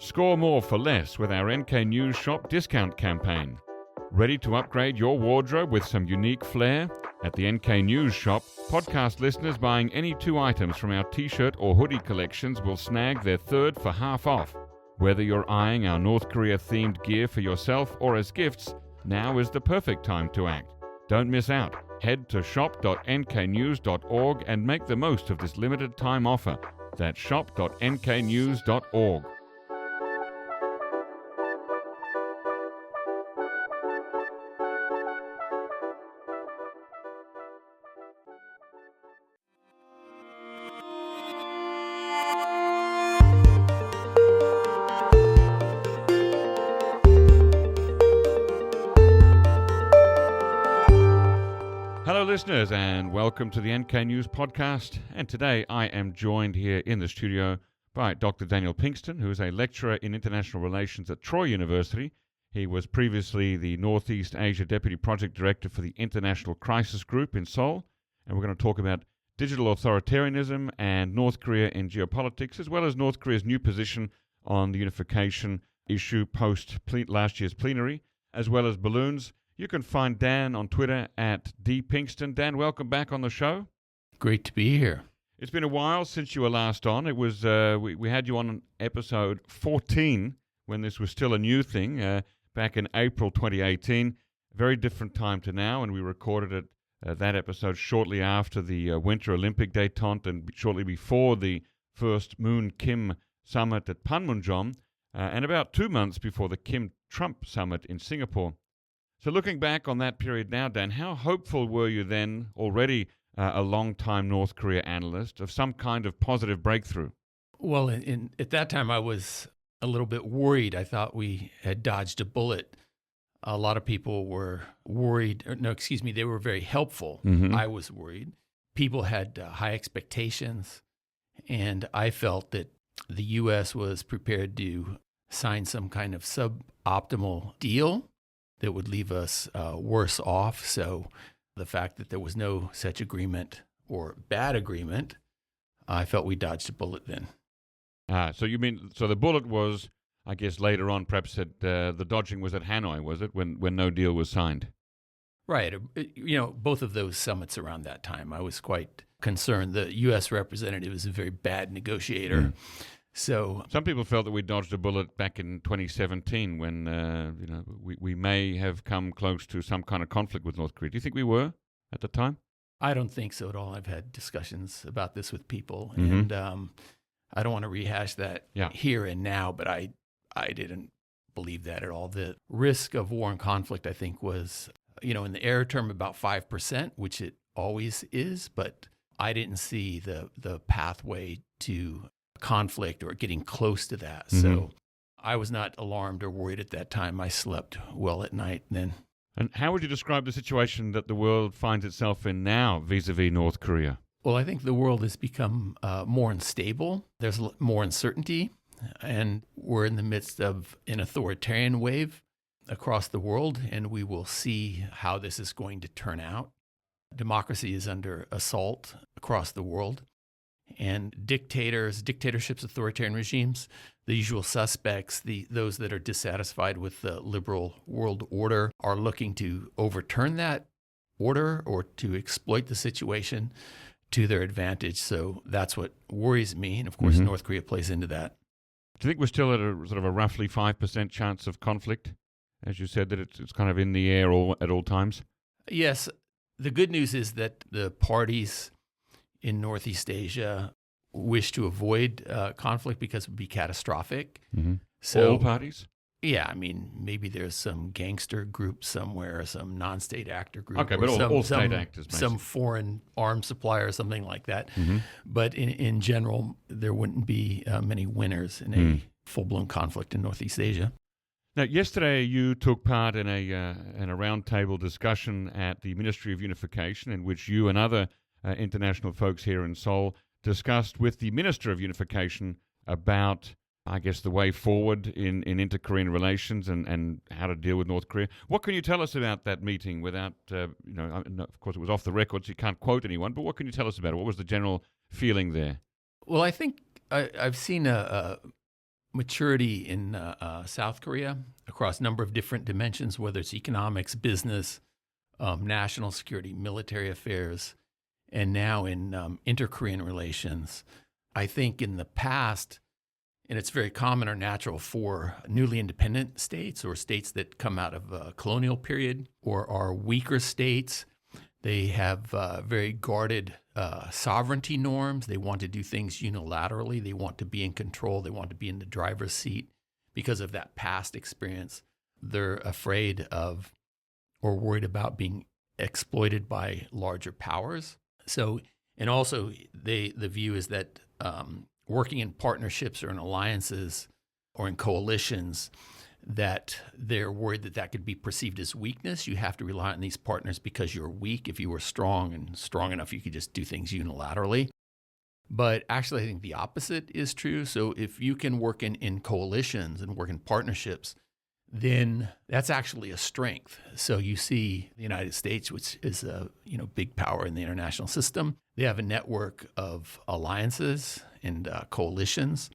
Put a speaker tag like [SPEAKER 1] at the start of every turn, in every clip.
[SPEAKER 1] Score more for less with our NK News Shop discount campaign. Ready to upgrade your wardrobe with some unique flair? At the NK News Shop, podcast listeners buying any 2 items from our t-shirt or hoodie collections will snag their third for half off. Whether you're eyeing our North Korea-themed gear for yourself or as gifts, now is the perfect time to act. Don't miss out. Head to shop.nknews.org and make the most of this limited time offer. That's shop.nknews.org. Hello listeners and welcome to the NK News podcast, and today I am joined here in the studio by Dr. Daniel Pinkston, who is a lecturer in international relations at Troy University. He was previously the Northeast Asia Deputy Project Director for the International Crisis Group in Seoul, and we're going to talk about digital authoritarianism and North Korea in geopolitics, as well as North Korea's new position on the unification issue post last year's plenary, as well as balloons. You can find Dan on Twitter at @dpinkston. Dan, welcome back on the show.
[SPEAKER 2] Great to be here.
[SPEAKER 1] It's been a while since you were last on. It was we had you on episode 14 when this was still a new thing, back in April 2018. Very different time to now, and we recorded it that episode shortly after the Winter Olympic détente and shortly before the first Moon-Kim summit at Panmunjom, and about 2 months before the Kim-Trump summit in Singapore. So looking back on that period now, Dan, how hopeful were you then, already a long-time North Korea analyst, of some kind of positive breakthrough?
[SPEAKER 2] Well, at that time, I was a little bit worried. I thought we had dodged a bullet. A lot of people were worried. They were very helpful.
[SPEAKER 1] Mm-hmm.
[SPEAKER 2] I was worried. People had high expectations, and I felt that the U.S. was prepared to sign some kind of suboptimal deal that would leave us worse off. So the fact that there was no such agreement or bad agreement, I felt we dodged a bullet then.
[SPEAKER 1] So the bullet was, I guess, later on, perhaps the dodging was at Hanoi, was it, when no deal was signed?
[SPEAKER 2] Right. Both of those summits around that time, I was quite concerned. The U.S. representative is a very bad negotiator.
[SPEAKER 1] Mm.
[SPEAKER 2] So
[SPEAKER 1] some people felt that we dodged a bullet back in 2017 when we may have come close to some kind of conflict with North Korea. Do you think we were at the time?
[SPEAKER 2] I don't think so at all. I've had discussions about this with people,
[SPEAKER 1] Mm-hmm.
[SPEAKER 2] and I don't want to rehash that here and now, but I didn't believe that at all. The risk of war and conflict, I think, was, in the air term about 5%, which it always is, but I didn't see the pathway to conflict or getting close to that.
[SPEAKER 1] Mm-hmm.
[SPEAKER 2] So I was not alarmed or worried at that time. I slept well at night then.
[SPEAKER 1] And how would you describe the situation that the world finds itself in now vis-a-vis North Korea?
[SPEAKER 2] Well, I think the world has become more unstable. There's more uncertainty, and we're in the midst of an authoritarian wave across the world, and we will see how this is going to turn out. Democracy is under assault across the world. And dictatorships, authoritarian regimes, the usual suspects, those that are dissatisfied with the liberal world order are looking to overturn that order or to exploit the situation to their advantage. So that's what worries me. And of course,
[SPEAKER 1] Mm-hmm.
[SPEAKER 2] North Korea plays into that.
[SPEAKER 1] Do you think we're still at a sort of a roughly 5% chance of conflict? As you said, that it's kind of in the air at all times?
[SPEAKER 2] Yes. The good news is that the parties in Northeast Asia wish to avoid conflict because it would be catastrophic.
[SPEAKER 1] Mm-hmm.
[SPEAKER 2] So,
[SPEAKER 1] all parties?
[SPEAKER 2] Yeah, maybe there's some gangster group somewhere, some non-state actor group.
[SPEAKER 1] Okay, but all state actors, basically.
[SPEAKER 2] Some foreign arms supplier or something like that.
[SPEAKER 1] Mm-hmm.
[SPEAKER 2] But in general, there wouldn't be many winners in a full-blown conflict in Northeast Asia.
[SPEAKER 1] Now, yesterday you took part in a roundtable discussion at the Ministry of Unification, in which you and other international folks here in Seoul discussed with the Minister of Unification about, I guess, the way forward in inter-Korean relations and how to deal with North Korea. What can you tell us about that meeting without, of course it was off the record, so you can't quote anyone, but what can you tell us about it? What was the general feeling there?
[SPEAKER 2] Well, I think I've seen maturity in South Korea across a number of different dimensions, whether it's economics, business, national security, military affairs, and now in inter-Korean relations. I think in the past, and it's very common or natural for newly independent states or states that come out of a colonial period or are weaker states. They have very guarded sovereignty norms. They want to do things unilaterally. They want to be in control. They want to be in the driver's seat because of that past experience. They're afraid of or worried about being exploited by larger powers. So, and also the view is that working in partnerships or in alliances or in coalitions, that they're worried that that could be perceived as weakness. You have to rely on these partners because you're weak. If you were strong and strong enough, you could just do things unilaterally. But actually, I think the opposite is true. So if you can work in coalitions and work in partnerships, then that's actually a strength. So you see the United States, which is a big power in the international system, they have a network of alliances and coalitions,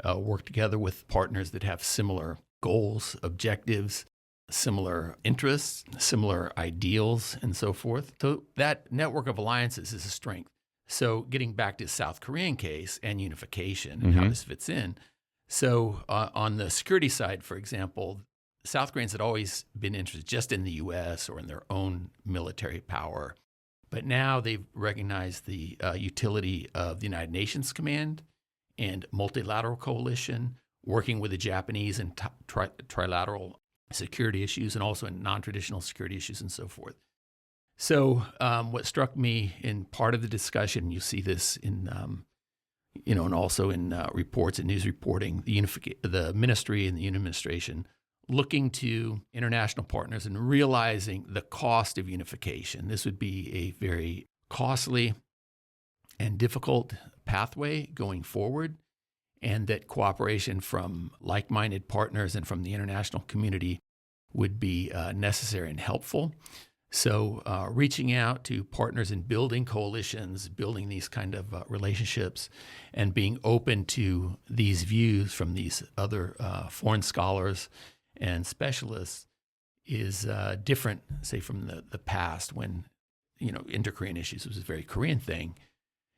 [SPEAKER 2] work together with partners that have similar goals, objectives, similar interests, similar ideals, and so forth. So that network of alliances is a strength. So getting back to the South Korean case and unification and how this fits in. So on the security side, for example, South Koreans had always been interested just in the U.S. or in their own military power. But now they've recognized the utility of the United Nations Command and multilateral coalition, working with the Japanese in trilateral security issues and also in non-traditional security issues and so forth. So what struck me in part of the discussion, you see this in, and also in reports and news reporting, the ministry and the Union administration looking to international partners and realizing the cost of unification. This would be a very costly and difficult pathway going forward, and that cooperation from like-minded partners and from the international community would be necessary and helpful. So reaching out to partners and building coalitions, building these kind of relationships, and being open to these views from these other foreign scholars and specialists is different, say, from the past when, inter-Korean issues was a very Korean thing.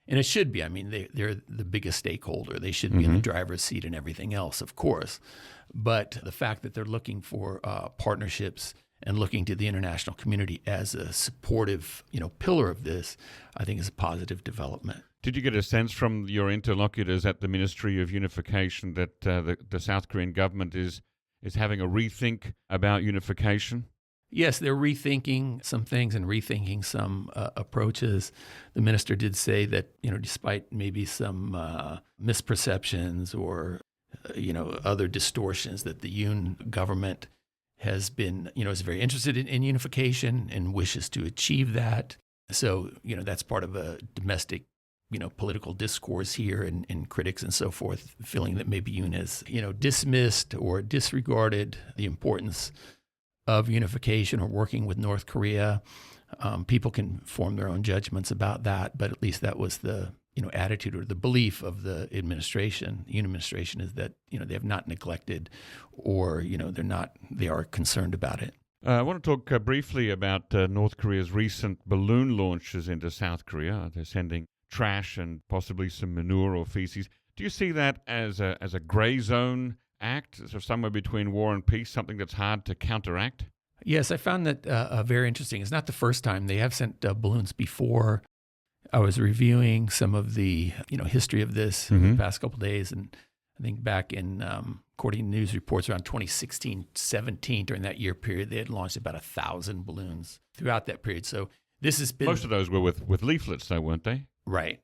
[SPEAKER 2] And it should be. I mean, they're the biggest stakeholder. They should be in the driver's seat and everything else, of course. But the fact that they're looking for partnerships and looking to the international community as a supportive, pillar of this, I think is a positive development.
[SPEAKER 1] Did you get a sense from your interlocutors at the Ministry of Unification that the South Korean government is having a rethink about unification?
[SPEAKER 2] Yes, they're rethinking some things and rethinking some approaches. The minister did say that, despite maybe some misperceptions or, other distortions, that the Yoon government has been, is very interested in unification and wishes to achieve that. So, that's part of a domestic, political discourse here and critics and so forth, feeling that maybe Yoon has, dismissed or disregarded the importance of unification or working with North Korea. People can form their own judgments about that, but at least that was the attitude or the belief of the administration. The Yoon administration is that they have not neglected, or they are concerned about it.
[SPEAKER 1] I want to talk briefly about North Korea's recent balloon launches into South Korea. They're sending trash and possibly some manure or feces. Do you see that as a gray zone act, so somewhere between war and peace, something that's hard to counteract?
[SPEAKER 2] Yes, I found that very interesting. It's not the first time. They have sent balloons before. I was reviewing some of the history of this in the past couple of days, and I think back in, according to news reports, around 2016-17, during that year period, they had launched about 1,000 balloons throughout that period. So this has been...
[SPEAKER 1] Most of those were with leaflets, though, weren't they?
[SPEAKER 2] Right.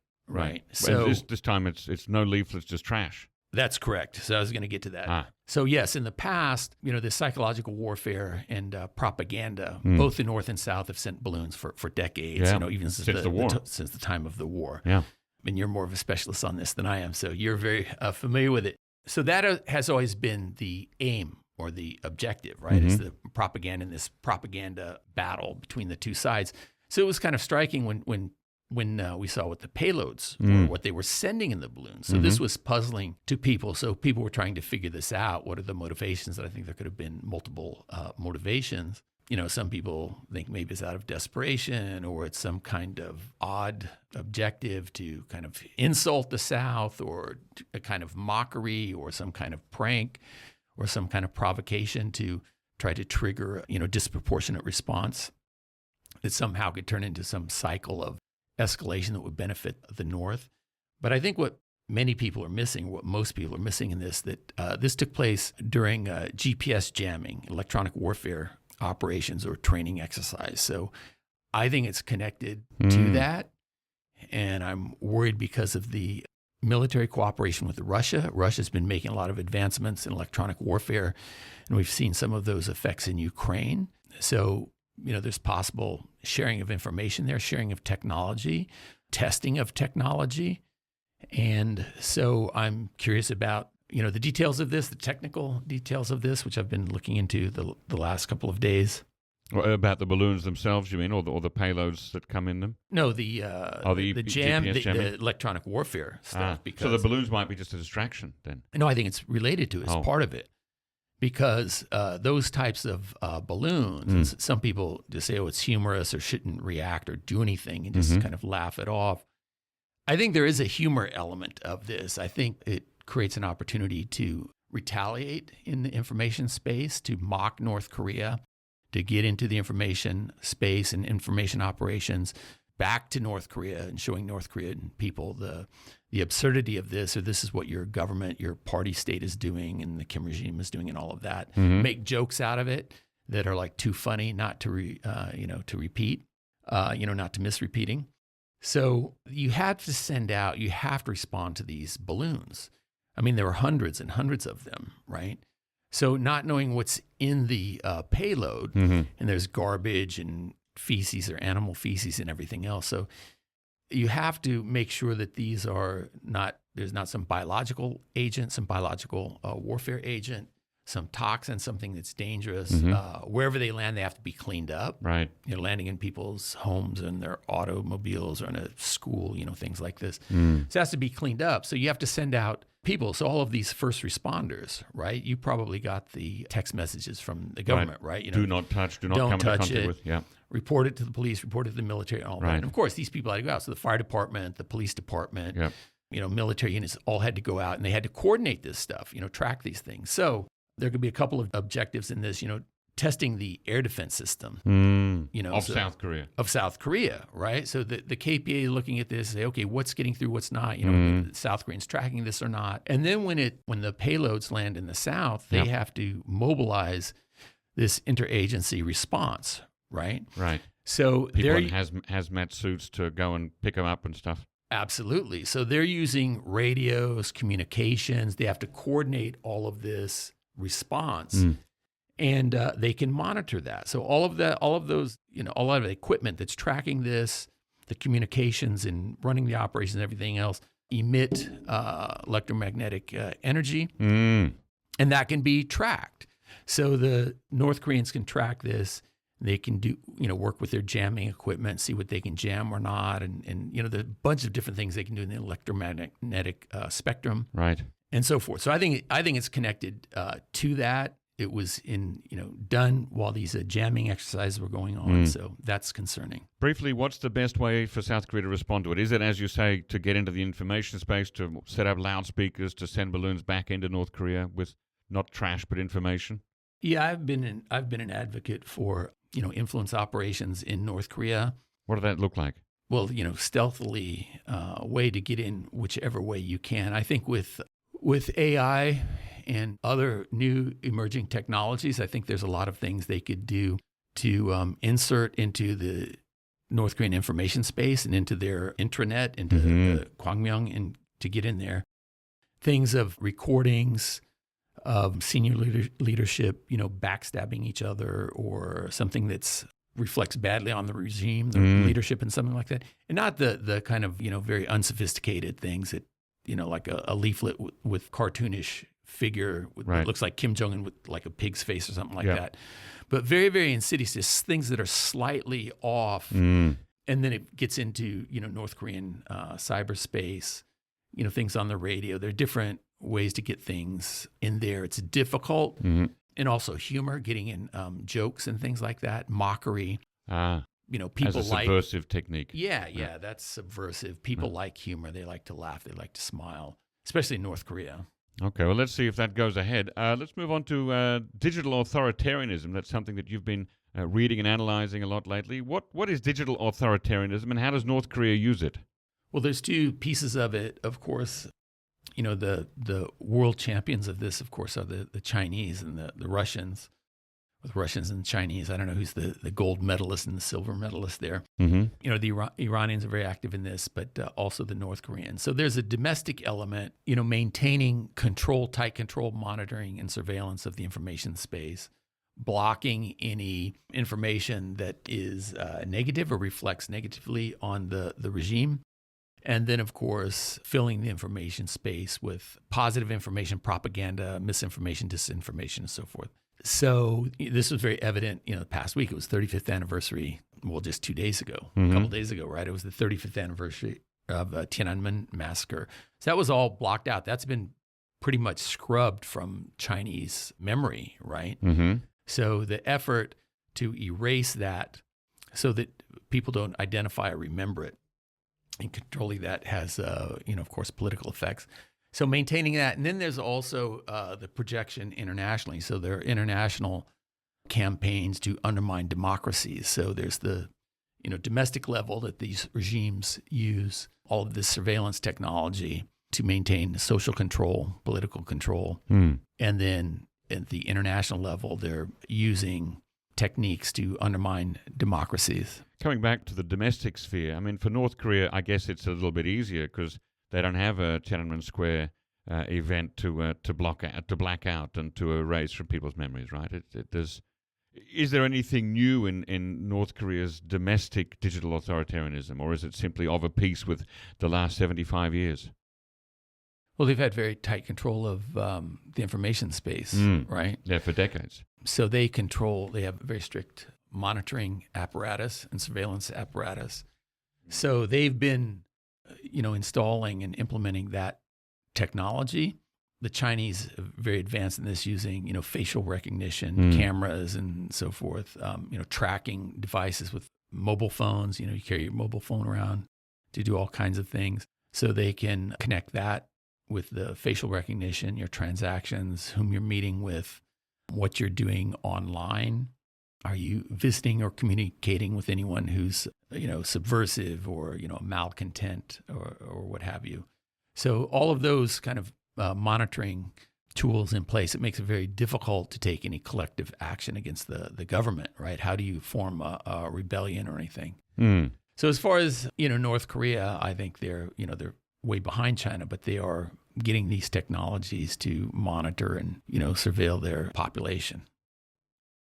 [SPEAKER 1] So this time it's no leaflets, just trash.
[SPEAKER 2] That's correct. So I was going to get to that. So yes, in the past, the psychological warfare and propaganda, both the North and South have sent balloons for decades, even since the war. Since the time of the war.
[SPEAKER 1] Yeah.
[SPEAKER 2] And you're more of a specialist on this than I am, so you're very familiar with it. So that has always been the aim or the objective, right? Is the propaganda in this propaganda battle between the two sides. So it was kind of striking when when we saw what the payloads were, what they were sending in the balloons. So this was puzzling to people. So people were trying to figure this out. What are the motivations? And I think there could have been multiple motivations. Some people think maybe it's out of desperation, or it's some kind of odd objective to kind of insult the South, or a kind of mockery, or some kind of prank, or some kind of provocation to try to trigger, disproportionate response that somehow could turn into some cycle of escalation that would benefit the North. But I think what many people are missing, what most people are missing in this, that this took place during GPS jamming, electronic warfare operations or training exercise. So I think it's connected to that. And I'm worried because of the military cooperation with Russia. Russia's been making a lot of advancements in electronic warfare, and we've seen some of those effects in Ukraine. So, there's possible sharing of information there, sharing of technology, testing of technology. And so I'm curious about the details of this, the technical details of this, which I've been looking into the last couple of days.
[SPEAKER 1] Well, about the balloons themselves, you mean, or the payloads that come in them?
[SPEAKER 2] No, the electronic warfare stuff.
[SPEAKER 1] So the balloons might be just a distraction then?
[SPEAKER 2] No, I think it's related to it. It's part of it. Because those types of balloons, some people just say, it's humorous or shouldn't react or do anything, and just kind of laugh it off. I think there is a humor element of this. I think it creates an opportunity to retaliate in the information space, to mock North Korea, to get into the information space and information operations back to North Korea and showing North Korean people the absurdity of this, or this is what your government, your party state is doing, and the Kim regime is doing, and all of that. Make jokes out of it that are like too funny not to repeat, not to miss repeating. So you have to respond to these balloons. I mean, there were hundreds and hundreds of them, right? So not knowing what's in the payload, and there's garbage and feces or animal feces and everything else. So you have to make sure that there's not some biological agent, some biological warfare agent, some toxin, something that's dangerous. Wherever they land, they have to be cleaned up.
[SPEAKER 1] Right.
[SPEAKER 2] Landing in people's homes and their automobiles or in a school, things like this. So it has to be cleaned up. So you have to send out people. So all of these first responders, right? You probably got the text messages from the government, right?
[SPEAKER 1] Do not touch, do not come into contact with. Yeah.
[SPEAKER 2] Report it to the police, report it to the military, and all that. And of course, these people had to go out. So the fire department, the police department, military units all had to go out, and they had to coordinate this stuff, track these things. So there could be a couple of objectives in this, testing the air defense system,
[SPEAKER 1] South Korea.
[SPEAKER 2] Of South Korea, right? So the KPA looking at this, say, okay, what's getting through, what's not, South Koreans tracking this or not. And then when the payloads land in the South, they have to mobilize this interagency response, right?
[SPEAKER 1] Right.
[SPEAKER 2] So
[SPEAKER 1] people in hazmat suits to go and pick them up and stuff.
[SPEAKER 2] Absolutely. So they're using radios, communications. They have to coordinate all of this response. And they can monitor that. So all of those, a lot of the equipment that's tracking this, the communications and running the operations and everything else, emit electromagnetic energy, and that can be tracked. So the North Koreans can track this. They can do, work with their jamming equipment, see what they can jam or not, and there's a bunch of different things they can do in the electromagnetic spectrum,
[SPEAKER 1] right,
[SPEAKER 2] and so forth. So I think it's connected to that. It was done while these jamming exercises were going on, so that's concerning.
[SPEAKER 1] Briefly, what's the best way for South Korea to respond to it? Is it, as you say, to get into the information space, to set up loudspeakers, to send balloons back into North Korea with not trash but information?
[SPEAKER 2] Yeah, I've been an advocate for influence operations in North Korea.
[SPEAKER 1] What does that look like?
[SPEAKER 2] Well, stealthily way to get in whichever way you can. I think with AI and other new emerging technologies, I think there's a lot of things they could do to insert into the North Korean information space and into their intranet, into the Pyongyang, and to get in there. Things of recordings of senior leadership, backstabbing each other, or something that's reflects badly on the regime, the leadership, and something like that. And not the kind of, very unsophisticated things that, like a leaflet with cartoonish figure that looks like Kim Jong-un with like a pig's face or something like that. But very, very insidious, things that are slightly off And then it gets into, North Korean cyberspace, things on the radio. There are different ways to get things in there. It's difficult.
[SPEAKER 1] Mm-hmm.
[SPEAKER 2] And also humor, getting in jokes and things like that, mockery. People
[SPEAKER 1] as a subversive technique.
[SPEAKER 2] Yeah, that's subversive. People like humor. They like to laugh. They like to smile, especially in North Korea.
[SPEAKER 1] Okay, well, let's see if that goes ahead. Let's move on to digital authoritarianism. That's something that you've been reading and analyzing a lot lately. What is digital authoritarianism, and how does North Korea use it?
[SPEAKER 2] Well, there's two pieces of it, of course. The world champions of this, of course, are the Chinese and the Russians. With Russians and Chinese, I don't know who's the gold medalist and the silver medalist there.
[SPEAKER 1] Mm-hmm.
[SPEAKER 2] The Iranians are very active in this, but also the North Koreans. So there's a domestic element, maintaining tight control, monitoring, and surveillance of the information space, blocking any information that is negative or reflects negatively on the regime. And then, of course, filling the information space with positive information, propaganda, misinformation, disinformation, and so forth. So this was very evident, the past week. It was 35th anniversary, just 2 days ago, a couple days ago, right? It was the 35th anniversary of Tiananmen massacre. So that was all blocked out. That's been pretty much scrubbed from Chinese memory, right?
[SPEAKER 1] Mm-hmm.
[SPEAKER 2] So the effort to erase that so that people don't identify or remember it and controlling that has, of course, political effects. So maintaining that. And then there's also the projection internationally. So there are international campaigns to undermine democracies. So there's the, domestic level that these regimes use all of this surveillance technology to maintain social control, political control. And then at the international level, they're using techniques to undermine democracies.
[SPEAKER 1] Coming back to the domestic sphere, I mean, for North Korea, I guess it's a little bit easier because they don't have a Tiananmen Square event to black out and to erase from people's memories, right? Is there anything new in North Korea's domestic digital authoritarianism, or is it simply of a piece with the last 75 years?
[SPEAKER 2] Well, they've had very tight control of the information space, right?
[SPEAKER 1] Yeah, for decades.
[SPEAKER 2] So they have a very strict monitoring apparatus and surveillance apparatus. So they've been installing and implementing that technology. The Chinese are very advanced in this, using, facial recognition, cameras and so forth, tracking devices with mobile phones. You carry your mobile phone around to do all kinds of things. So they can connect that with the facial recognition, your transactions, whom you're meeting with, what you're doing online. Are you visiting or communicating with anyone who's, subversive or, malcontent or what have you? So all of those kind of monitoring tools in place, it makes it very difficult to take any collective action against the government, right? How do you form a rebellion or anything? So as far as, North Korea, I think they're way behind China, but they are getting these technologies to monitor and, surveil their population.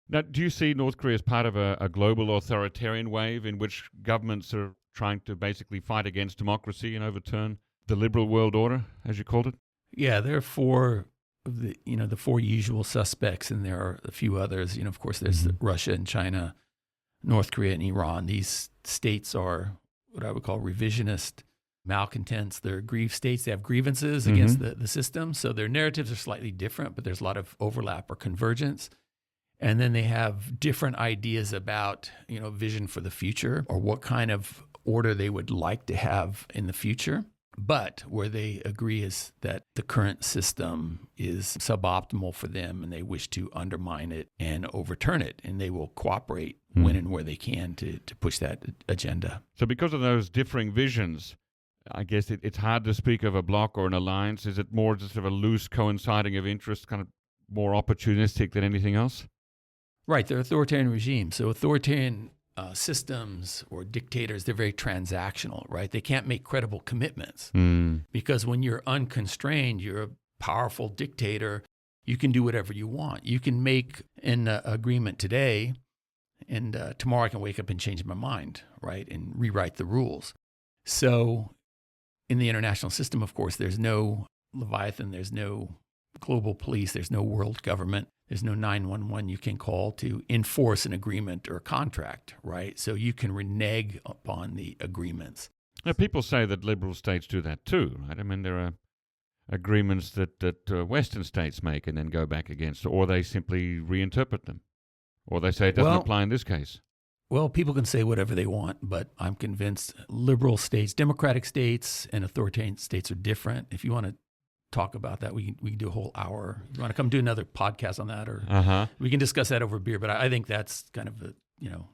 [SPEAKER 1] Now, do you see North Korea as part of a global authoritarian wave in which governments are trying to basically fight against democracy and overturn the liberal world order, as you called it?
[SPEAKER 2] Yeah, there are four of the four usual suspects, and there are a few others. Of course, there's Russia and China, North Korea and Iran. These states are what I would call revisionist malcontents. They're aggrieved states. They have grievances against the system. So their narratives are slightly different, but there's a lot of overlap or convergence. And then they have different ideas about, vision for the future or what kind of order they would like to have in the future. But where they agree is that the current system is suboptimal for them and they wish to undermine it and overturn it. And they will cooperate when and where they can to push that agenda.
[SPEAKER 1] So because of those differing visions, I guess it's hard to speak of a bloc or an alliance. Is it more just of a loose coinciding of interests, kind of more opportunistic than anything else?
[SPEAKER 2] Right. They're authoritarian regimes. So authoritarian systems or dictators, they're very transactional, right? They can't make credible commitments because when you're unconstrained, you're a powerful dictator. You can do whatever you want. You can make an agreement today and tomorrow I can wake up and change my mind, right? And rewrite the rules. So in the international system, of course, there's no Leviathan, there's no global police, there's no world government. There's no 911 you can call to enforce an agreement or a contract, right? So you can renege upon the agreements.
[SPEAKER 1] Now, people say that liberal states do that too, right? I mean, there are agreements that Western states make and then go back against, or they simply reinterpret them, or they say it doesn't apply in this case.
[SPEAKER 2] Well, people can say whatever they want, but I'm convinced liberal states, democratic states, and authoritarian states are different. If you want to talk about that, we can do a whole hour. You want to come do another podcast on that, or we can discuss that over beer. But I think that's kind of a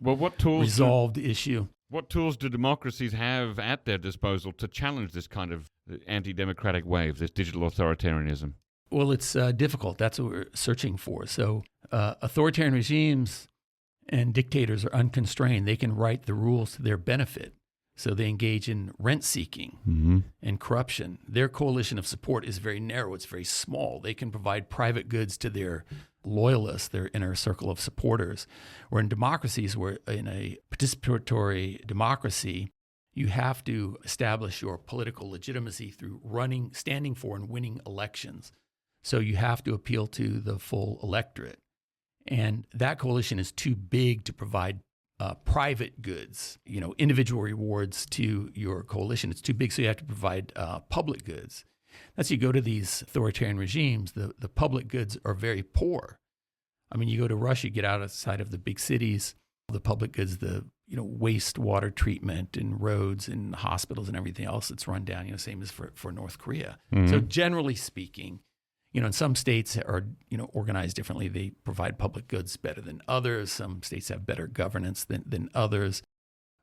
[SPEAKER 1] what tools
[SPEAKER 2] resolved issue.
[SPEAKER 1] What tools do democracies have at their disposal to challenge this kind of anti-democratic wave, this digital authoritarianism?
[SPEAKER 2] Well, it's difficult. That's what we're searching for. So authoritarian regimes and dictators are unconstrained. They can write the rules to their benefit. So they engage in rent-seeking and corruption. Their coalition of support is very narrow. It's very small. They can provide private goods to their loyalists, their inner circle of supporters. Where in democracies, where in a participatory democracy, you have to establish your political legitimacy through standing for and winning elections. So you have to appeal to the full electorate. And that coalition is too big to provide private goods, individual rewards to your coalition. It's too big, so you have to provide public goods. As you go to these authoritarian regimes, the public goods are very poor. I mean, you go to Russia, you get outside of the big cities, the public goods, the wastewater treatment and roads and hospitals and everything else that's run down, same as for North Korea. So generally speaking, and some states are, organized differently. They provide public goods better than others. Some states have better governance than others.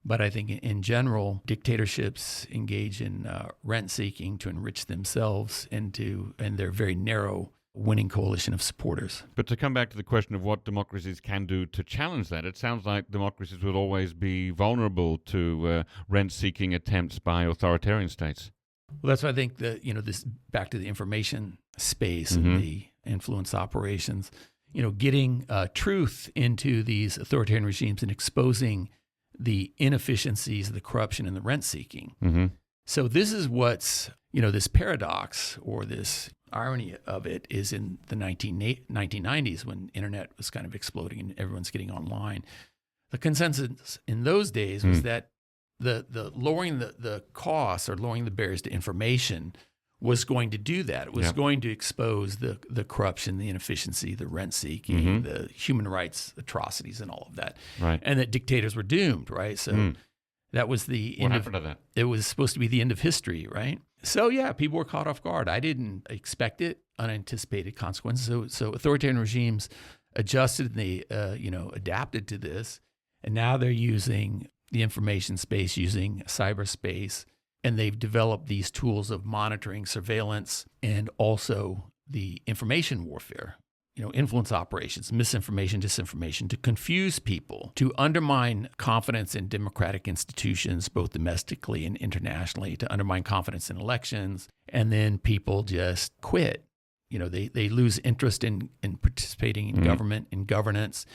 [SPEAKER 2] But I think in general, dictatorships engage in rent-seeking to enrich themselves and their very narrow winning coalition of supporters.
[SPEAKER 1] But to come back to the question of what democracies can do to challenge that, it sounds like democracies will always be vulnerable to rent-seeking attempts by authoritarian states.
[SPEAKER 2] Well, that's why I think that, this back to the information space and the influence operations, getting truth into these authoritarian regimes and exposing the inefficiencies, the corruption, and the rent-seeking. So this is what's, this paradox or this irony of it is in the 1990s when internet was kind of exploding and everyone's getting online. The consensus in those days was that the lowering the costs or lowering the barriers to information was going to do that. It was going to expose the corruption, the inefficiency, the rent-seeking, the human rights atrocities, and all of that.
[SPEAKER 1] Right.
[SPEAKER 2] And that dictators were doomed, right? So that was the end
[SPEAKER 1] happened to that?
[SPEAKER 2] It was supposed to be the end of history, right? So people were caught off guard. I didn't expect it, unanticipated consequences. So authoritarian regimes adjusted and they adapted to this, and now they're using the information space, using cyberspace, and they've developed these tools of monitoring, surveillance, and also the information warfare, influence operations, misinformation, disinformation, to confuse people, to undermine confidence in democratic institutions, both domestically and internationally, to undermine confidence in elections, and then people just quit. They lose interest in participating in government, in governance,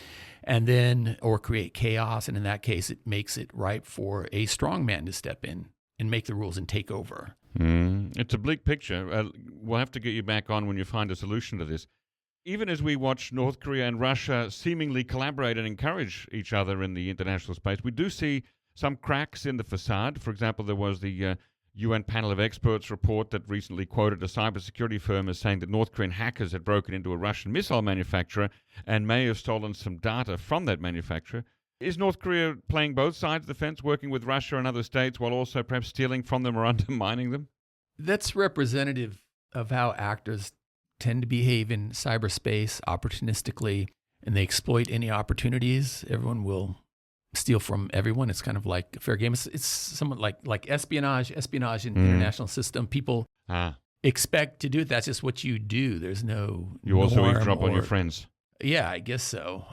[SPEAKER 2] and then, or create chaos. And in that case, it makes it ripe for a strong man to step in and make the rules and take over.
[SPEAKER 1] It's a bleak picture. We'll have to get you back on when you find a solution to this. Even as we watch North Korea and Russia seemingly collaborate and encourage each other in the international space, we do see some cracks in the facade. For example, there was the UN panel of experts report that recently quoted a cybersecurity firm as saying that North Korean hackers had broken into a Russian missile manufacturer and may have stolen some data from that manufacturer. Is North Korea playing both sides of the fence, working with Russia and other states while also perhaps stealing from them or undermining them?
[SPEAKER 2] That's representative of how actors tend to behave in cyberspace opportunistically, and they exploit any opportunities. Everyone will steal from everyone. It's kind of like a fair game. It's somewhat like espionage in the international system. People expect to do it. That's just what you do. There's no
[SPEAKER 1] You also eavesdrop on your friends.
[SPEAKER 2] Yeah, I guess so.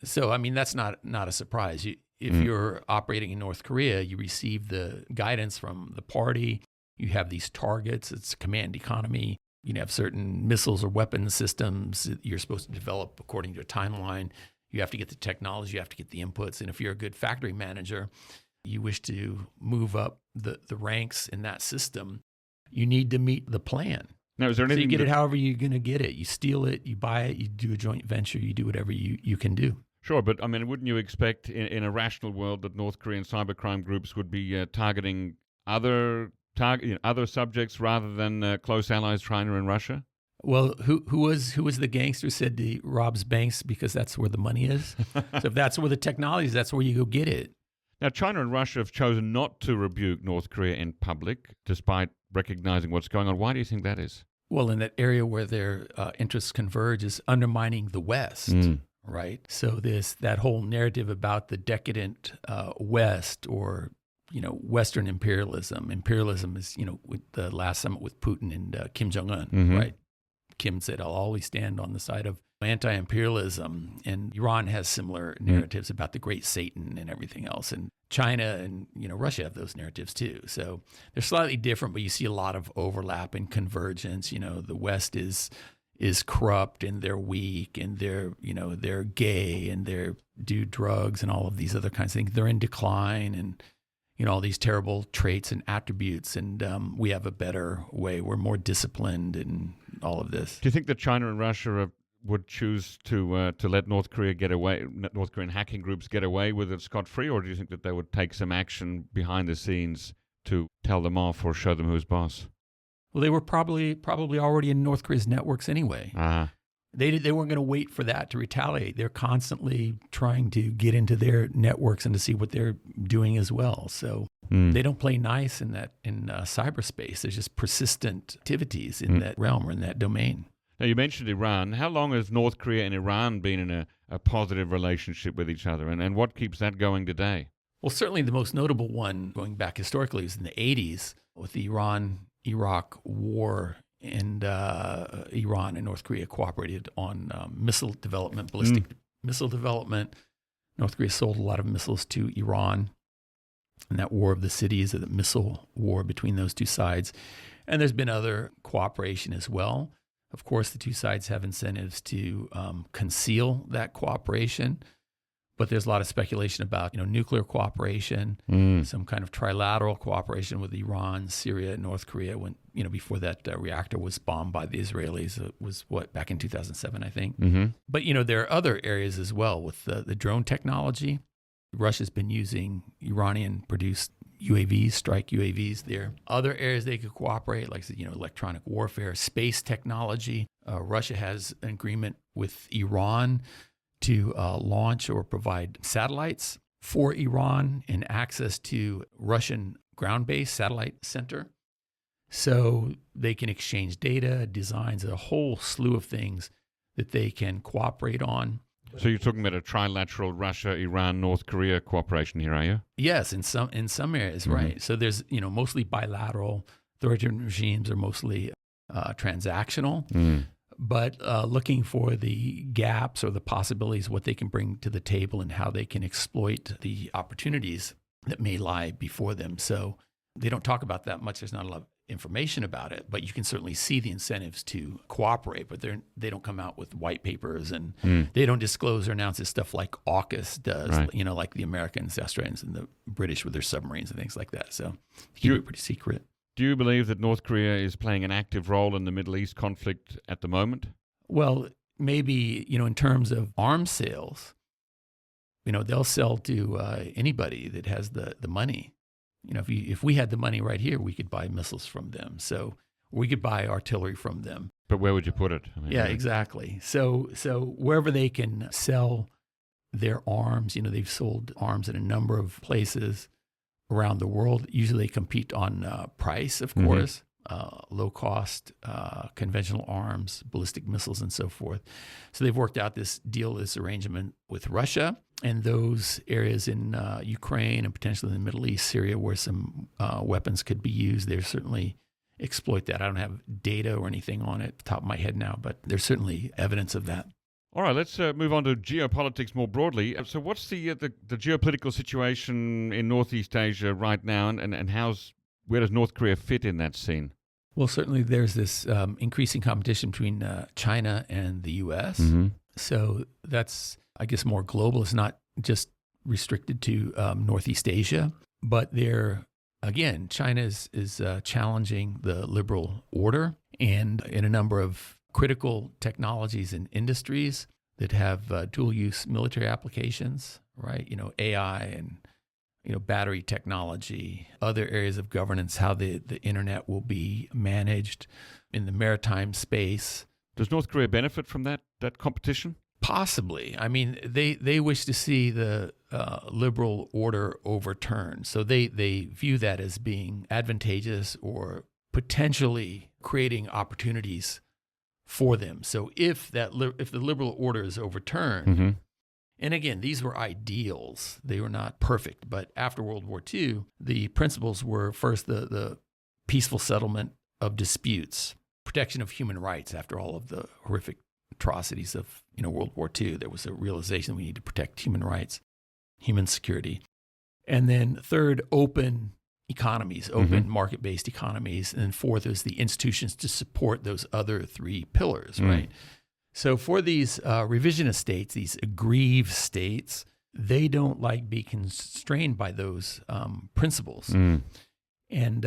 [SPEAKER 2] So, I mean, that's not a surprise. If you're operating in North Korea, you receive the guidance from the party. You have these targets. It's a command economy. You have certain missiles or weapons systems that you're supposed to develop according to a timeline. You have to get the technology. You have to get the inputs. And if you're a good factory manager, you wish to move up the ranks in that system, you need to meet the plan.
[SPEAKER 1] Now, is there
[SPEAKER 2] So
[SPEAKER 1] anything
[SPEAKER 2] you get
[SPEAKER 1] that-
[SPEAKER 2] it however you're going to get it. You steal it, you buy it, you do a joint venture, you do whatever you can do.
[SPEAKER 1] Sure, but I mean, wouldn't you expect in a rational world that North Korean cybercrime groups would be targeting other subjects rather than close allies China and Russia?
[SPEAKER 2] Well, who was the gangster who said he robs banks because that's where the money is? So if that's where the technology is, that's where you go get it.
[SPEAKER 1] Now, China and Russia have chosen not to rebuke North Korea in public, despite recognizing what's going on. Why do you think that is?
[SPEAKER 2] Well, in that area where their interests converge is undermining the West, right? So that whole narrative about the decadent West, or Western imperialism. Imperialism is with the last summit with Putin and Kim Jong-un, right? Kim said, "I'll always stand on the side of anti-imperialism," and Iran has similar narratives about the Great Satan and everything else. And China and Russia have those narratives too. So they're slightly different, but you see a lot of overlap and convergence. The West is corrupt and they're weak and they're gay and they do drugs and all of these other kinds of things. They're in decline and all these terrible traits and attributes, and we have a better way. We're more disciplined and all of this.
[SPEAKER 1] Do you think that China and Russia would choose to let North Korean hacking groups get away with it scot-free, or do you think that they would take some action behind the scenes to tell them off or show them who's boss?
[SPEAKER 2] Well, they were probably already in North Korea's networks anyway. They weren't going to wait for that to retaliate. They're constantly trying to get into their networks and to see what they're doing as well. So they don't play nice in cyberspace. There's just persistent activities in that realm or in that domain.
[SPEAKER 1] Now, you mentioned Iran. How long has North Korea and Iran been in a positive relationship with each other, and what keeps that going today?
[SPEAKER 2] Well, certainly the most notable one going back historically was in the 80s with the Iran-Iraq war. And Iran and North Korea cooperated on missile development, ballistic missile development. North Korea sold a lot of missiles to Iran. And that war of the cities, the missile war between those two sides. And there's been other cooperation as well. Of course, the two sides have incentives to conceal that cooperation. But there's a lot of speculation about nuclear cooperation, some kind of trilateral cooperation with Iran, Syria, and North Korea. When before that reactor was bombed by the Israelis, it was back in 2007, I think. But there are other areas as well with the drone technology. Russia's been using Iranian-produced UAVs, strike UAVs. There are other areas they could cooperate, like electronic warfare, space technology. Russia has an agreement with Iran to launch or provide satellites for Iran and access to Russian ground-based satellite center. So they can exchange data, designs, a whole slew of things that they can cooperate on.
[SPEAKER 1] So you're talking about a trilateral Russia, Iran, North Korea cooperation here, are you?
[SPEAKER 2] Yes, in some areas, right. So there's mostly bilateral. Authoritarian regimes are mostly transactional. But looking for the gaps or the possibilities, what they can bring to the table and how they can exploit the opportunities that may lie before them. So they don't talk about that much. There's not a lot of information about it, but you can certainly see the incentives to cooperate, but they don't come out with white papers and they don't disclose or announce this stuff like AUKUS does,
[SPEAKER 1] right.
[SPEAKER 2] Like the Americans, the Australians, and the British with their submarines and things like that. So keep it pretty secret.
[SPEAKER 1] Do you believe that North Korea is playing an active role in the Middle East conflict at the moment?
[SPEAKER 2] Well, maybe, in terms of arms sales, they'll sell to anybody that has the money. If we had the money right here, we could buy missiles from them. So we could buy artillery from them.
[SPEAKER 1] But where would you put it?
[SPEAKER 2] Yeah, exactly. So wherever they can sell their arms, they've sold arms in a number of places around the world. Usually they compete on price, of course, low cost, conventional arms, ballistic missiles, and so forth. So they've worked out this arrangement with Russia and those areas in Ukraine and potentially in the Middle East, Syria, where some weapons could be used. They certainly exploit that. I don't have data or anything on it at the top of my head now, but there's certainly evidence of that.
[SPEAKER 1] All right, let's move on to geopolitics more broadly. So what's the geopolitical situation in Northeast Asia right now, and where does North Korea fit in that scene?
[SPEAKER 2] Well, certainly there's this increasing competition between China and the U.S. So that's, I guess, more global. It's not just restricted to Northeast Asia, but China is challenging the liberal order and in a number of critical technologies and industries that have dual-use military applications, right? AI and battery technology, other areas of governance, how the internet will be managed in the maritime space.
[SPEAKER 1] Does North Korea benefit from that competition?
[SPEAKER 2] Possibly. I mean, they wish to see the liberal order overturned. So they view that as being advantageous or potentially creating opportunities for them. So if the liberal order is overturned, and again, these were ideals. They were not perfect. But after World War II, the principles were first the peaceful settlement of disputes, protection of human rights after all of the horrific atrocities of World War II. There was a realization we need to protect human rights, human security. And then third, open economies, open market-based economies. And then fourth is the institutions to support those other three pillars, right? So for these revisionist states, these aggrieved states, they don't like being constrained by those principles. And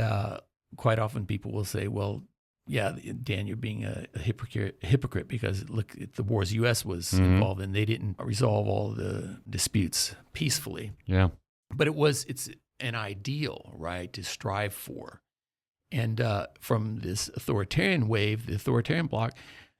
[SPEAKER 2] quite often people will say, well, yeah, Dan, you're being a hypocrite because look at the wars U.S. was involved in. They didn't resolve all the disputes peacefully.
[SPEAKER 1] Yeah.
[SPEAKER 2] But it's an ideal, right, to strive for. And from this authoritarian wave, the authoritarian bloc,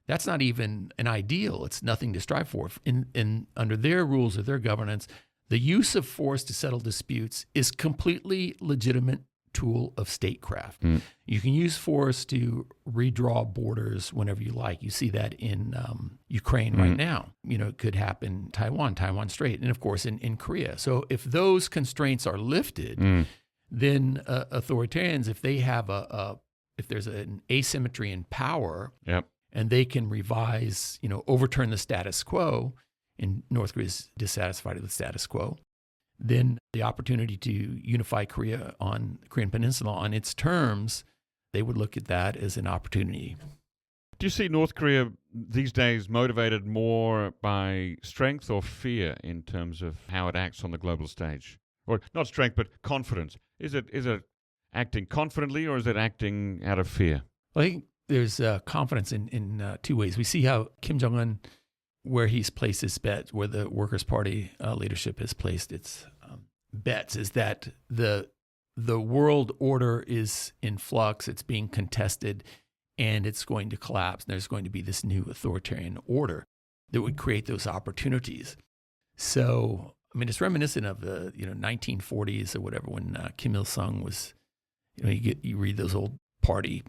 [SPEAKER 2] that's not even an ideal. It's nothing to strive for. In under their rules or their governance, the use of force to settle disputes is completely legitimate tool of statecraft. You can use force to redraw borders whenever you like. You see that in Ukraine right now. It could happen in Taiwan Strait, and of course in Korea. So if those constraints are lifted, then authoritarians, if they have if there's an asymmetry in power, and they can revise, overturn the status quo, and North Korea is dissatisfied with the status quo, then the opportunity to unify Korea on the Korean Peninsula on its terms, they would look at that as an opportunity.
[SPEAKER 1] Do you see North Korea these days motivated more by strength or fear in terms of how it acts on the global stage? Or not strength, but confidence. Is it acting confidently or is it acting out of fear?
[SPEAKER 2] Well, I think there's confidence in two ways. We see how Kim Jong-un, where he's placed his bets, where the Workers' Party leadership has placed its bets, is that the world order is in flux, it's being contested, and it's going to collapse. There's going to be this new authoritarian order that would create those opportunities. So, I mean, it's reminiscent of the 1940s or whatever, when Kim Il-sung was, you read those old party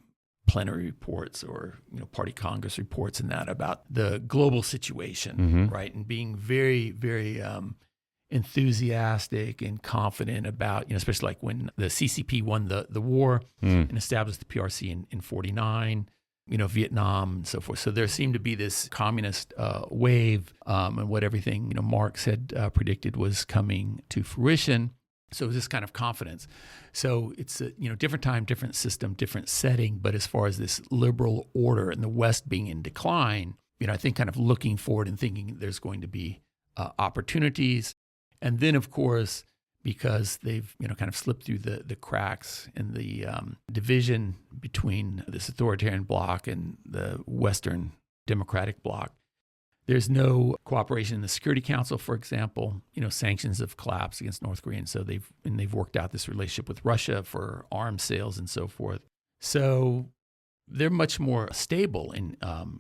[SPEAKER 2] plenary reports or party congress reports and that about the global situation, right? And being very, very enthusiastic and confident about, especially like when the CCP won the war and established the PRC in 1949, Vietnam and so forth. So there seemed to be this communist wave and what everything, Marx had predicted was coming to fruition. So it was this kind of confidence. So it's a different time, different system, different setting. But as far as this liberal order and the West being in decline, I think kind of looking forward and thinking there's going to be opportunities. And then, of course, because they've kind of slipped through the cracks in the division between this authoritarian bloc and the Western democratic bloc, there's no cooperation in the Security Council, for example. Sanctions have collapsed against North Korea, and so they've worked out this relationship with Russia for arms sales and so forth. So they're much more stable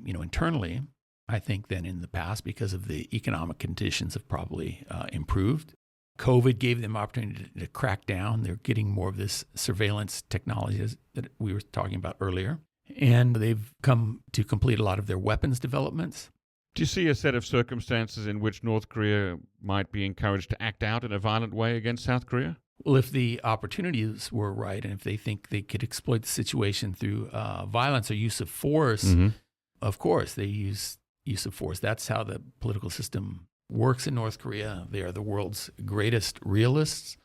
[SPEAKER 2] internally, I think, than in the past because of the economic conditions have probably improved. COVID gave them opportunity to crack down. They're getting more of this surveillance technology that we were talking about earlier, and they've come to complete a lot of their weapons developments.
[SPEAKER 1] Do you see a set of circumstances in which North Korea might be encouraged to act out in a violent way against South Korea?
[SPEAKER 2] Well, if the opportunities were right and if they think they could exploit the situation through violence or use of force, of course, they use of force. That's how the political system works in North Korea. They are the world's greatest realists.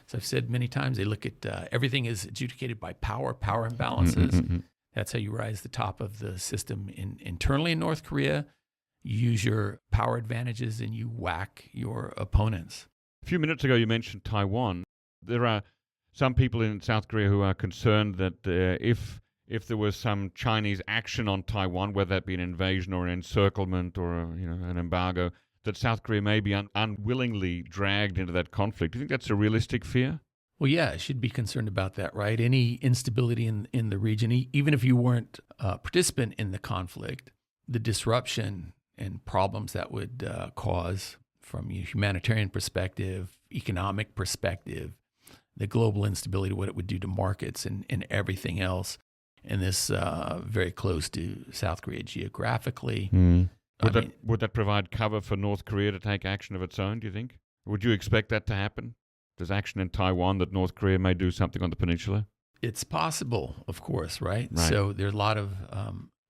[SPEAKER 2] As I've said many times, they look at everything is adjudicated by power imbalances. That's how you rise to the top of the system internally in North Korea. You use your power advantages and you whack your opponents.
[SPEAKER 1] A few minutes ago, you mentioned Taiwan. There are some people in South Korea who are concerned that if if there was some Chinese action on Taiwan, whether that be an invasion or an encirclement or an embargo, that South Korea may be unwillingly dragged into that conflict. Do you think that's a realistic fear?
[SPEAKER 2] Well, yeah, I should be concerned about that, right? Any instability in the region, even if you weren't a participant in the conflict, the disruption and problems that would cause from a humanitarian perspective, economic perspective, the global instability, what it would do to markets and everything else, and this very close to South Korea geographically.
[SPEAKER 1] Would that provide cover for North Korea to take action of its own, do you think? Would you expect that to happen? There's action in Taiwan that North Korea may do something on the peninsula?
[SPEAKER 2] It's possible, of course, right? So there's a lot of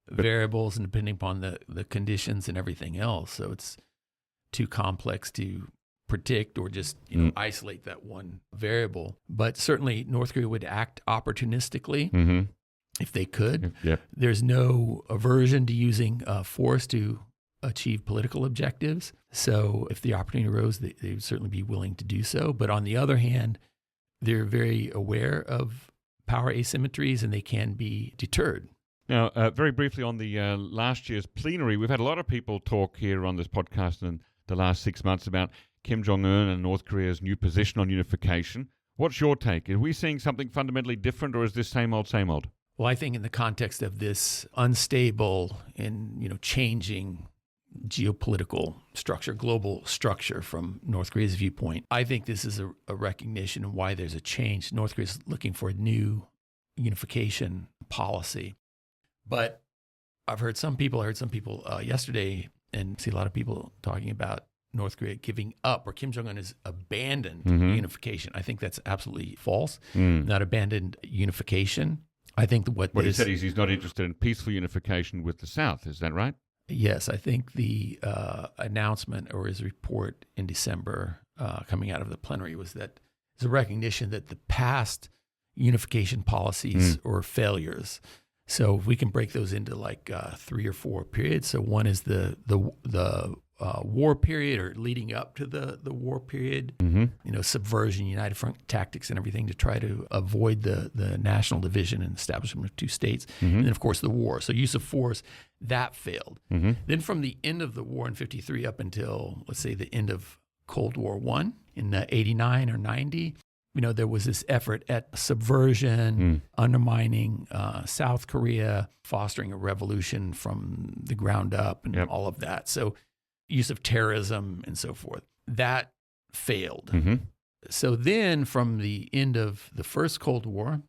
[SPEAKER 2] variables, and depending upon the conditions and everything else. So it's too complex to predict or just isolate that one variable. But certainly North Korea would act opportunistically if they could.
[SPEAKER 1] Yep.
[SPEAKER 2] There's no aversion to using force to achieve political objectives. So if the opportunity arose, they would certainly be willing to do so. But on the other hand, they're very aware of power asymmetries and they can be deterred.
[SPEAKER 1] Now, very briefly on the last year's plenary, we've had a lot of people talk here on this podcast in the last 6 months about Kim Jong-un and North Korea's new position on unification. What's your take? Are we seeing something fundamentally different, or is this same old, same old?
[SPEAKER 2] Well, I think in the context of this unstable and changing geopolitical structure, global structure from North Korea's viewpoint, I think this is a recognition of why there's a change. North Korea is looking for a new unification policy. But I heard some people yesterday, and see a lot of people talking about North Korea giving up, or Kim Jong-un has abandoned unification. I think that's absolutely false. Not abandoned unification. I think what
[SPEAKER 1] he said is he's not interested in peaceful unification with the South. Is that right?
[SPEAKER 2] Yes, I think the announcement or his report in December coming out of the plenary was that there's a recognition that the past unification policies were failures. So if we can break those into like 3 or 4 periods. So one is the war period, or leading up to the war period, subversion, united front tactics and everything to try to avoid the national division and establishment of 2 states. And then, of course, the war. So use of force, that failed. Then from the end of the war in 1953 up until, let's say, the end of Cold War I in 1989 or 1990, there was this effort at subversion, undermining South Korea, fostering a revolution from the ground up and all of that. So use of terrorism and so forth. That failed. So then from the end of the first Cold War,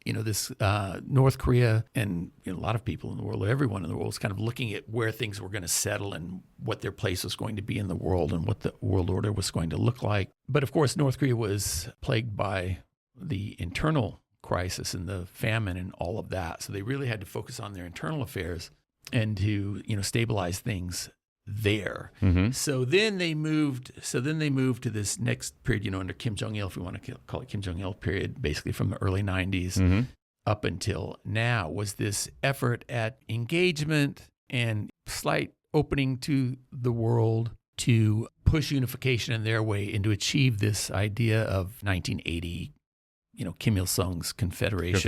[SPEAKER 2] this North Korea and a lot of people in the world, everyone in the world, is kind of looking at where things were going to settle and what their place was going to be in the world and what the world order was going to look like. But of course, North Korea was plagued by the internal crisis and the famine and all of that. So they really had to focus on their internal affairs and to stabilize things there. So then they moved to this next period, under Kim Jong-il, if we want to call it Kim Jong-il period, basically from the early 90s up until now, was this effort at engagement and slight opening to the world to push unification in their way and to achieve this idea of 1980 Kim Il-sung's confederation.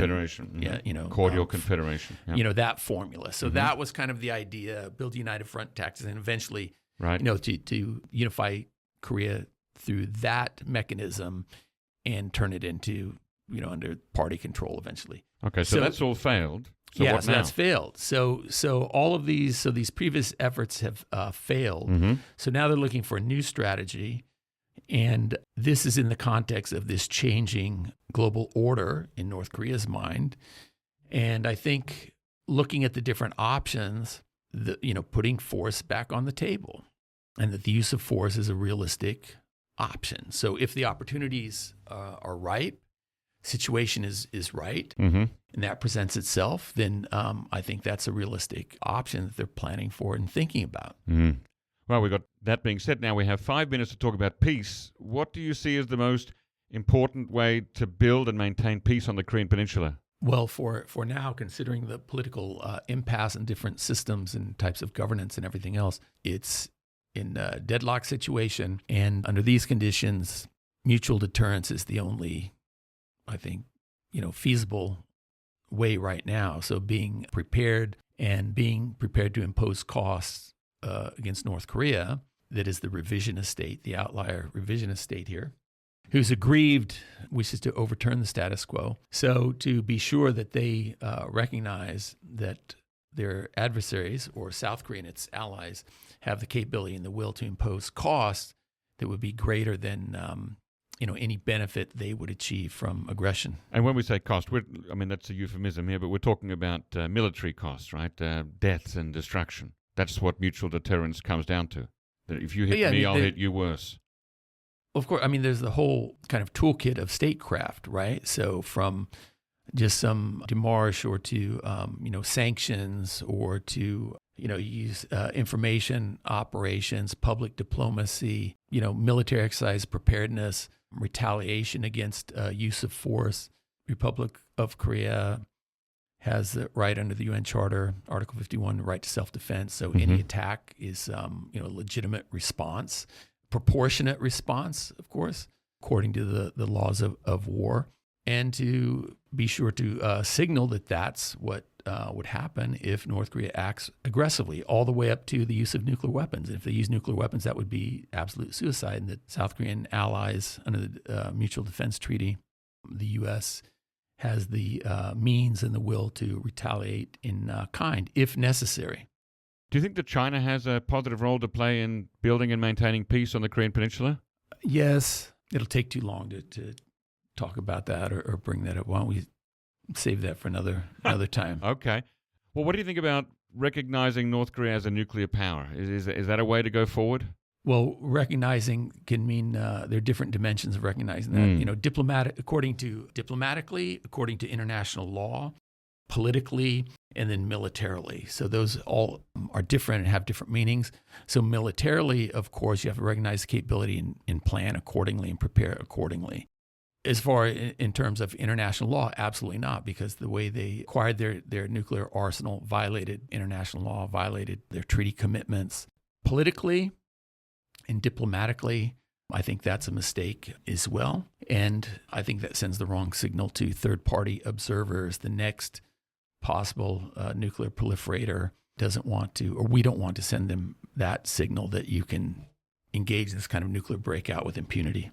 [SPEAKER 1] Cordial confederation.
[SPEAKER 2] That formula. So that was kind of the idea, build a united front tactics, and eventually, to unify Korea through that mechanism and turn it into, under party control eventually.
[SPEAKER 1] Okay, so that's all failed. So what
[SPEAKER 2] so
[SPEAKER 1] now?
[SPEAKER 2] That's failed. So all of these previous efforts have failed. So now they're looking for a new strategy. And this is in the context of this changing global order in North Korea's mind. And I think looking at the different options, putting force back on the table, and that the use of force is a realistic option. So if the opportunities are right, situation is right, and that presents itself, then I think that's a realistic option that they're planning for and thinking about.
[SPEAKER 1] Well, we've got that being said. Now we have 5 minutes to talk about peace. What do you see as the most important way to build and maintain peace on the Korean Peninsula?
[SPEAKER 2] Well, for now, considering the political impasse and different systems and types of governance and everything else, it's in a deadlock situation. And under these conditions, mutual deterrence is the only, I think, feasible way right now. So being prepared to impose costs against North Korea, that is the revisionist state, the outlier revisionist state here, who's aggrieved, wishes to overturn the status quo. So to be sure that they recognize that their adversaries, or South Korea and its allies, have the capability and the will to impose costs that would be greater than any benefit they would achieve from aggression.
[SPEAKER 1] And when we say cost, that's a euphemism here, but we're talking about military costs, right? Deaths and destruction. That's what mutual deterrence comes down to. That if you hit me, I'll hit you worse.
[SPEAKER 2] Of course, there's the whole kind of toolkit of statecraft, right? So from just some demarche or to, sanctions, or to, use information operations, public diplomacy, military exercise preparedness, retaliation against use of force. Republic of Korea has the right under the UN Charter, Article 51, the right to self-defense. So any attack is, a legitimate response, proportionate response, of course, according to the laws of war. And to be sure to signal that that's what would happen if North Korea acts aggressively, all the way up to the use of nuclear weapons. And if they use nuclear weapons, that would be absolute suicide. And the South Korean allies under the Mutual Defense Treaty, the U.S. has the means and the will to retaliate in kind, if necessary.
[SPEAKER 1] Do you think that China has a positive role to play in building and maintaining peace on the Korean Peninsula?
[SPEAKER 2] Yes. It'll take too long to talk about that or bring that up. Why don't we save that for another time?
[SPEAKER 1] Okay. Well, what do you think about recognizing North Korea as a nuclear power? Is that a way to go forward?
[SPEAKER 2] Well, recognizing can mean there are different dimensions of recognizing that. Diplomatically, according to international law, politically, and then militarily. So those all are different and have different meanings. So militarily, of course, you have to recognize the capability and plan accordingly and prepare accordingly. As far in terms of international law, absolutely not, because the way they acquired their nuclear arsenal violated international law, violated their treaty commitments. Politically and diplomatically, I think that's a mistake as well. And I think that sends the wrong signal to third-party observers. The next possible nuclear proliferator doesn't want to, or we don't want to send them that signal that you can engage in this kind of nuclear breakout with impunity.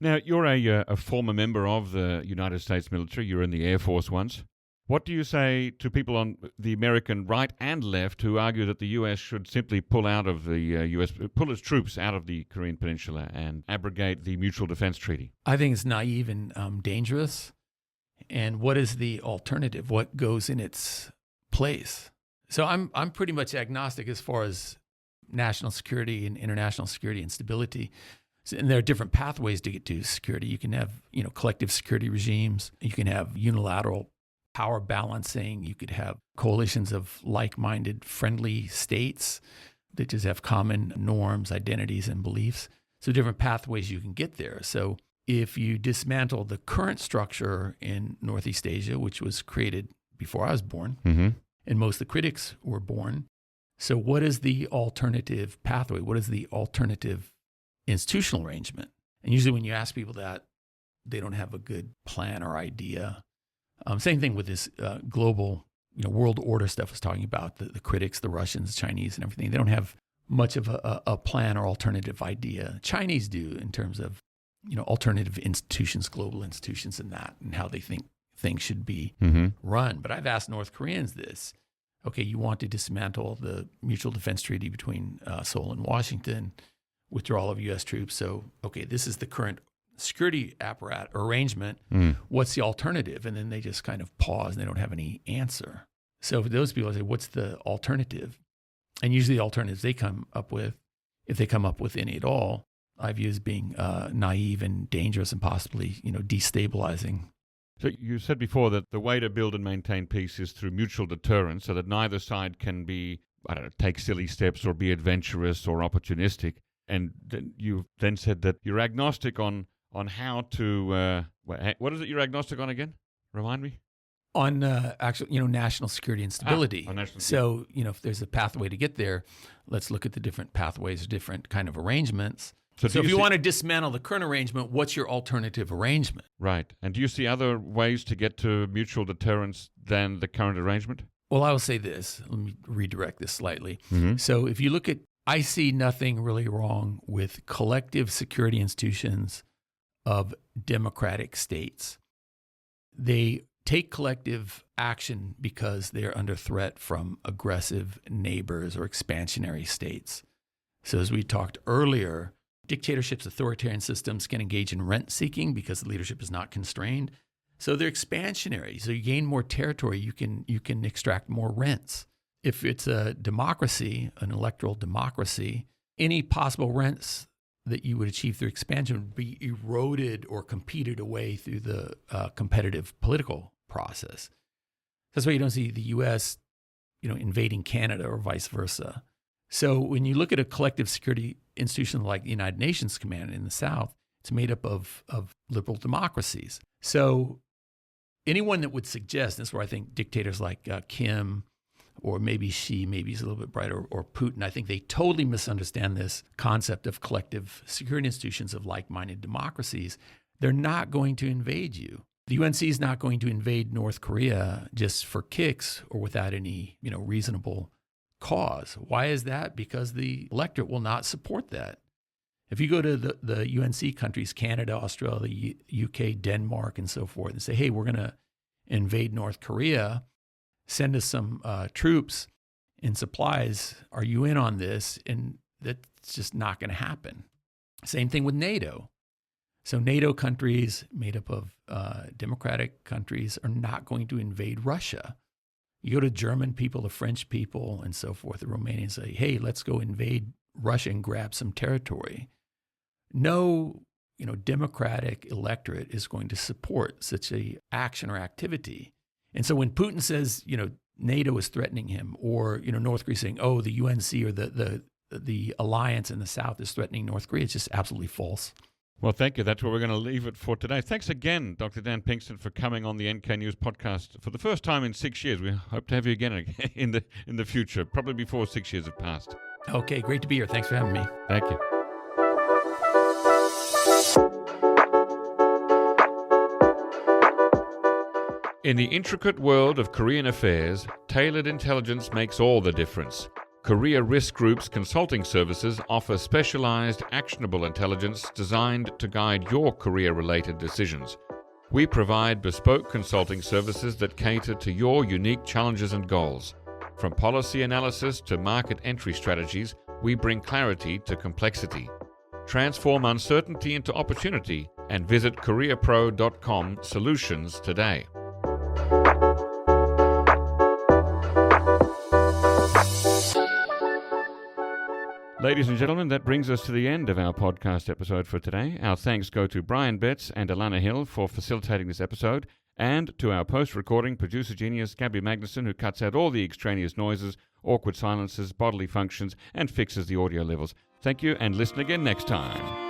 [SPEAKER 1] Now, you're a former member of the United States military. You were in the Air Force once. What do you say to people on the American right and left who argue that the U.S. should simply pull its troops out of the Korean Peninsula and abrogate the Mutual Defense Treaty?
[SPEAKER 2] I think it's naive and dangerous. And what is the alternative? What goes in its place? So I'm pretty much agnostic as far as national security and international security and stability. And there are different pathways to get to security. You can have, collective security regimes. You can have unilateral power balancing. You could have coalitions of like-minded, friendly states that just have common norms, identities, and beliefs. So different pathways you can get there. So if you dismantle the current structure in Northeast Asia, which was created before I was born, and most of the critics were born, so what is the alternative pathway? What is the alternative institutional arrangement? And usually when you ask people that, they don't have a good plan or idea. Same thing with this global, world order stuff I was talking about, the critics, the Russians, Chinese, and everything. They don't have much of a plan or alternative idea. Chinese do in terms of, alternative institutions, global institutions, and how they think things should be run. But I've asked North Koreans this. Okay, you want to dismantle the Mutual Defense Treaty between Seoul and Washington, withdrawal of U.S. troops. So, okay, this is the current security apparatus arrangement. What's the alternative? And then they just kind of pause and they don't have any answer. So for those people, I say, what's the alternative? And usually the alternatives they come up with, if they come up with any at all, I view as being naive and dangerous and possibly, destabilizing.
[SPEAKER 1] So you said before that the way to build and maintain peace is through mutual deterrence, so that neither side can be, take silly steps or be adventurous or opportunistic. And you then said that you're agnostic on how to, what is it you're agnostic on again? Remind me.
[SPEAKER 2] On national security and stability. So, if there's a pathway to get there, let's look at the different pathways, different kind of arrangements. So if you want to dismantle the current arrangement, what's your alternative arrangement?
[SPEAKER 1] Right. And do you see other ways to get to mutual deterrence than the current arrangement?
[SPEAKER 2] Well, I will say this. Let me redirect this slightly.
[SPEAKER 1] Mm-hmm.
[SPEAKER 2] So if you look at, I see nothing really wrong with collective security institutions of democratic states. They take collective action because they're under threat from aggressive neighbors or expansionary states. So as we talked earlier, dictatorships, authoritarian systems can engage in rent seeking because the leadership is not constrained. So they're expansionary. So you gain more territory, you can extract more rents. If it's a democracy, an electoral democracy, any possible rents that you would achieve through expansion would be eroded or competed away through the competitive political process. That's why you don't see the U.S., invading Canada or vice versa. So when you look at a collective security institution like the United Nations Command in the South, it's made up of liberal democracies. So anyone that would suggest, this is where I think dictators like Kim, or maybe Xi, maybe he's a little bit brighter, or Putin, I think they totally misunderstand this concept of collective security institutions of like-minded democracies. They're not going to invade you. The UNC is not going to invade North Korea just for kicks or without any, reasonable cause. Why is that? Because the electorate will not support that. If you go to the UNC countries, Canada, Australia, UK, Denmark, and so forth, and say, hey, we're going to invade North Korea, send us some troops and supplies, are you in on this? And that's just not going to happen. Same thing with NATO. So NATO countries made up of democratic countries are not going to invade Russia. You go to German people, the French people, and so forth, the Romanians say, hey, let's go invade Russia and grab some territory. No, democratic electorate is going to support such a action or activity. And so when Putin says, NATO is threatening him, or, North Korea saying, oh, the UNC or the alliance in the South is threatening North Korea, it's just absolutely false.
[SPEAKER 1] Well, thank you. That's where we're going to leave it for today. Thanks again, Dr. Dan Pinkston, for coming on the NK News podcast for the first time in 6 years. We hope to have you again in the future, probably before 6 years have passed.
[SPEAKER 2] Okay, great to be here. Thanks for having me.
[SPEAKER 1] Thank you. In the intricate world of Korean affairs, tailored intelligence makes all the difference. Korea Risk Group's consulting services offer specialized, actionable intelligence designed to guide your Korea-related decisions. We provide bespoke consulting services that cater to your unique challenges and goals. From policy analysis to market entry strategies, we bring clarity to complexity. Transform uncertainty into opportunity and visit KoreaPro.com Solutions today. Ladies and gentlemen, that brings us to the end of our podcast episode for today. Our thanks go to Brian Betts and Alana Hill for facilitating this episode, and to our post-recording producer genius, Gabby Magnuson, who cuts out all the extraneous noises, awkward silences, bodily functions, and fixes the audio levels. Thank you, and listen again next time.